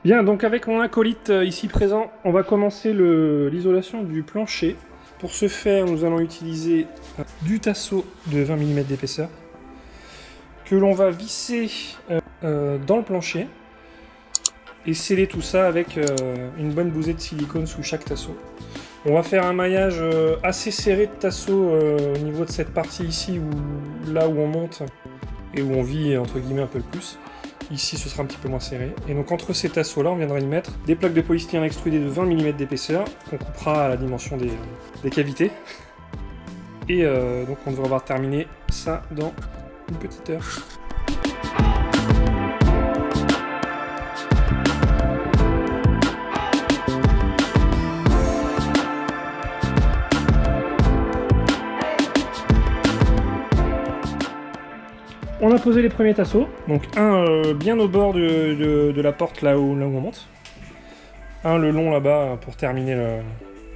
Bien, donc avec mon acolyte ici présent, on va commencer l'isolation du plancher. Pour ce faire, nous allons utiliser du tasseau de 20 mm d'épaisseur que l'on va visser dans le plancher et sceller tout ça avec une bonne bousée de silicone sous chaque tasseau. On va faire un maillage assez serré de tasseau au niveau de cette partie ici, là où on monte et où on vit entre guillemets un peu le plus. Ici, ce sera un petit peu moins serré. Et donc, entre ces tasseaux-là, on viendra y mettre des plaques de polystyrène extrudées de 20 mm d'épaisseur, qu'on coupera à la dimension des cavités. Et donc, on devrait avoir terminé ça dans une petite heure. On a posé les premiers tasseaux, donc un bien au bord de la porte là où on monte, un le long là-bas pour terminer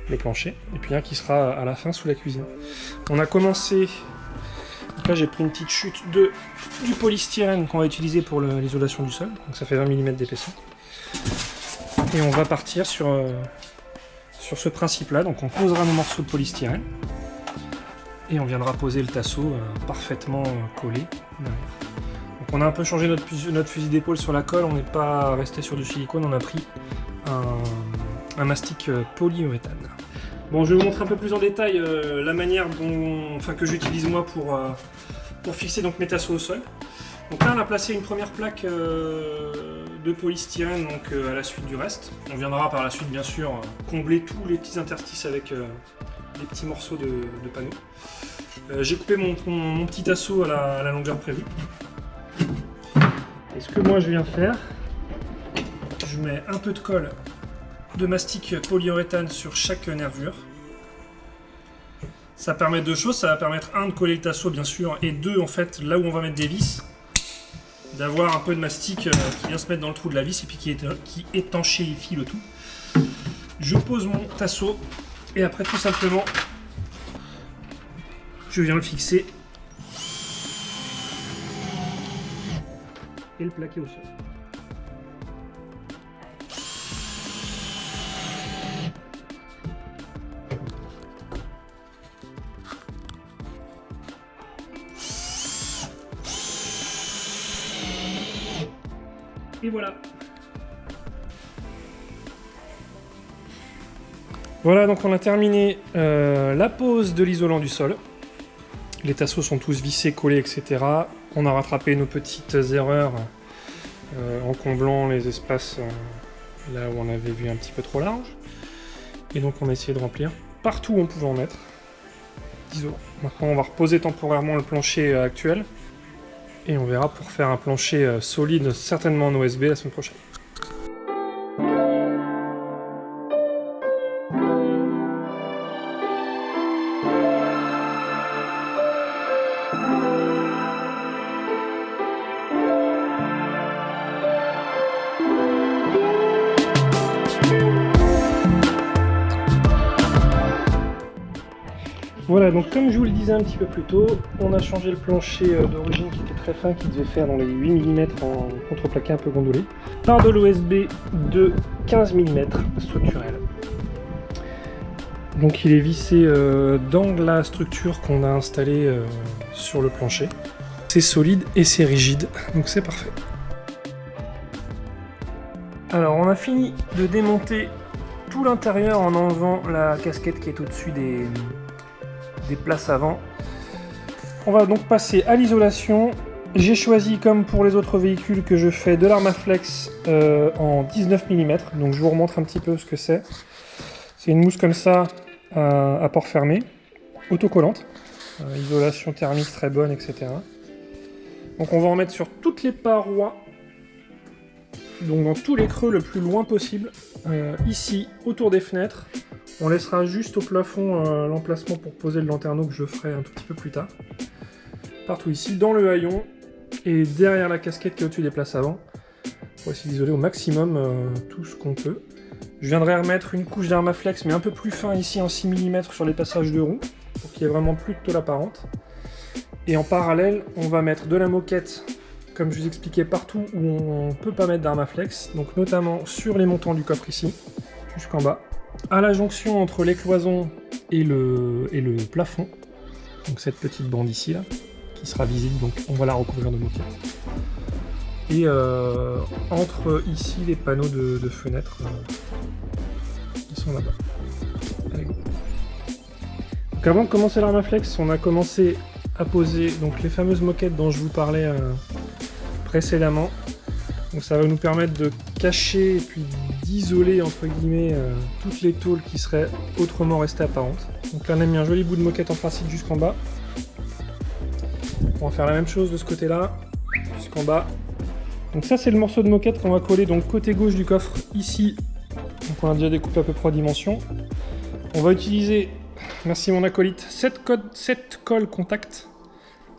le plancher, et puis un qui sera à la fin sous la cuisine. On a commencé, donc là j'ai pris une petite chute du polystyrène qu'on va utiliser pour l'isolation du sol, donc ça fait 20 mm d'épaisseur. Et on va partir sur ce principe-là, donc on posera nos morceaux de polystyrène. Et on viendra poser le tasseau parfaitement collé derrière. Donc on a un peu changé notre fusil d'épaule sur la colle, on n'est pas resté sur du silicone, on a pris un mastic polyuréthane. Bon, je vais vous montrer un peu plus en détail la manière que j'utilise moi pour fixer donc mes tasseaux au sol. Donc là on a placé une première plaque de polystyrène à la suite du reste. On viendra par la suite bien sûr combler tous les petits interstices avec des petits morceaux de panneaux. J'ai coupé mon petit tasseau à la longueur prévue. Et ce que moi je viens faire, je mets un peu de colle de mastic polyuréthane sur chaque nervure. Ça permet deux choses, ça va permettre de coller le tasseau bien sûr, et deux en fait là où on va mettre des vis, d'avoir un peu de mastic qui vient se mettre dans le trou de la vis et puis qui étanchéifie le tout. Je pose mon tasseau et après tout simplement je viens le fixer et le plaquer au sol. Et voilà. Voilà, donc on a terminé la pose de l'isolant du sol. Les tasseaux sont tous vissés, collés, etc. On a rattrapé nos petites erreurs en comblant les espaces là où on avait vu un petit peu trop large. Et donc on a essayé de remplir partout où on pouvait en mettre d'isolant. Maintenant on va reposer temporairement le plancher actuel. Et on verra pour faire un plancher solide, certainement en OSB la semaine prochaine. Voilà, donc comme je vous le disais un petit peu plus tôt, on a changé le plancher d'origine qui était très fin, qui devait faire dans les 8 mm en contreplaqué un peu gondolé, par de l'OSB de 15 mm structurel. Donc il est vissé dans la structure qu'on a installée sur le plancher. C'est solide et c'est rigide, donc c'est parfait. Alors on a fini de démonter tout l'intérieur en enlevant la casquette qui est au-dessus des places avant. On va donc passer à l'isolation. J'ai choisi, comme pour les autres véhicules que je fais, de l'Armaflex en 19 mm. Donc je vous remontre un petit peu ce que c'est. C'est une mousse comme ça à port fermé, autocollante, isolation thermique très bonne, etc. Donc on va en mettre sur toutes les parois, donc dans tous les creux le plus loin possible. Ici, autour des fenêtres. On laissera juste au plafond l'emplacement pour poser le lanterneau que je ferai un tout petit peu plus tard. Partout ici, dans le haillon et derrière la casquette qui est au-dessus des places avant. Pour essayer d'isoler au maximum tout ce qu'on peut. Je viendrai remettre une couche d'Armaflex mais un peu plus fin ici en 6 mm sur les passages de roues pour qu'il y ait vraiment plus de tôle apparente. Et en parallèle, on va mettre de la moquette comme je vous expliquais, partout où on ne peut pas mettre d'Armaflex, donc notamment sur les montants du coffre ici, jusqu'en bas, à la jonction entre les cloisons et le plafond, donc cette petite bande ici, là, qui sera visible, donc on va la recouvrir de moquette. Et entre ici les panneaux de fenêtres, qui sont là-bas. Allez, go. Donc avant de commencer l'Armaflex, on a commencé à poser donc les fameuses moquettes dont je vous parlais précédemment. Donc ça va nous permettre de cacher et puis d'isoler entre guillemets toutes les tôles qui seraient autrement restées apparentes. Donc là on a mis un joli bout de moquette anthracite jusqu'en bas. On va faire la même chose de ce côté-là, jusqu'en bas. Donc ça c'est le morceau de moquette qu'on va coller donc côté gauche du coffre ici. Donc on a déjà découpé à peu près en dimension. On va utiliser, merci mon acolyte, cette colle contact.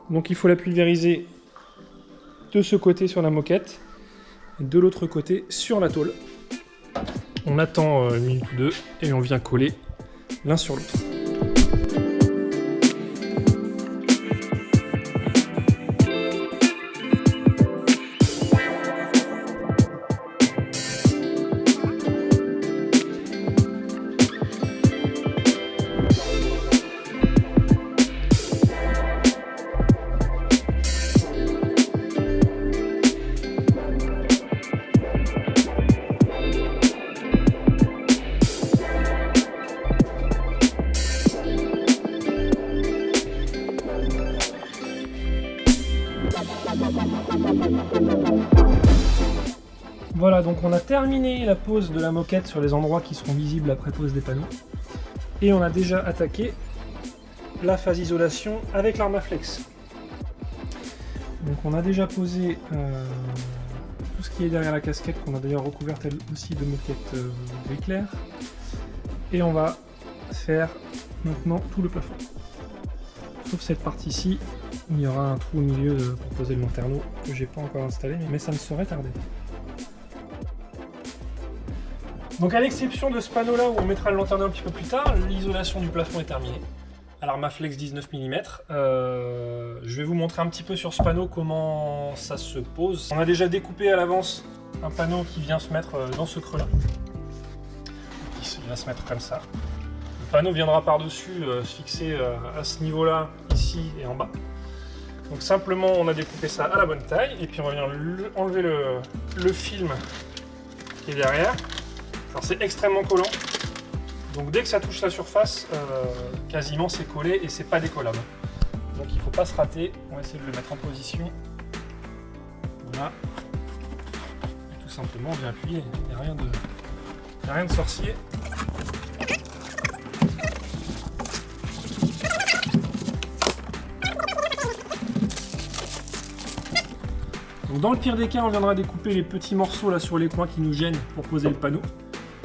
Donc il faut la pulvériser de ce côté sur la moquette et de l'autre côté sur la tôle. On attend une minute ou deux et on vient coller l'un sur l'autre. Voilà, donc on a terminé la pose de la moquette sur les endroits qui seront visibles après pose des panneaux. Et on a déjà attaqué la phase isolation avec l'Armaflex. Donc on a déjà posé tout ce qui est derrière la casquette, qu'on a d'ailleurs recouverte elle aussi de moquette gris clair. Et on va faire maintenant tout le plafond. Sauf cette partie-ci, où il y aura un trou au milieu pour poser le lanterneau que j'ai pas encore installé, mais ça ne saurait tarder. Donc à l'exception de ce panneau là où on mettra le lanterneau un petit peu plus tard, l'isolation du plafond est terminée. À l'Armaflex 19 mm. Je vais vous montrer un petit peu sur ce panneau comment ça se pose. On a déjà découpé à l'avance un panneau qui vient se mettre dans ce creux là. Il va se mettre comme ça. Le panneau viendra par-dessus se fixer à ce niveau là, ici et en bas. Donc simplement on a découpé ça à la bonne taille et puis on vient enlever le film qui est derrière. Alors c'est extrêmement collant, donc dès que ça touche la surface, quasiment c'est collé et c'est pas décollable. Donc il ne faut pas se rater, on va essayer de le mettre en position. Voilà. Et tout simplement on vient appuyer, il n'y a rien de sorcier. Donc dans le pire des cas, on viendra découper les petits morceaux là sur les coins qui nous gênent pour poser le panneau.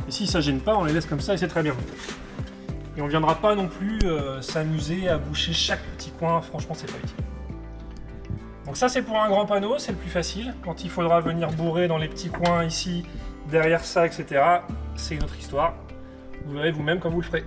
Et si ça gêne pas, on les laisse comme ça et c'est très bien. Et on viendra pas non plus s'amuser à boucher chaque petit coin, franchement c'est pas utile. Donc ça c'est pour un grand panneau, c'est le plus facile. Quand il faudra venir bourrer dans les petits coins ici, derrière ça, etc., c'est une autre histoire. Vous verrez vous-même quand vous le ferez.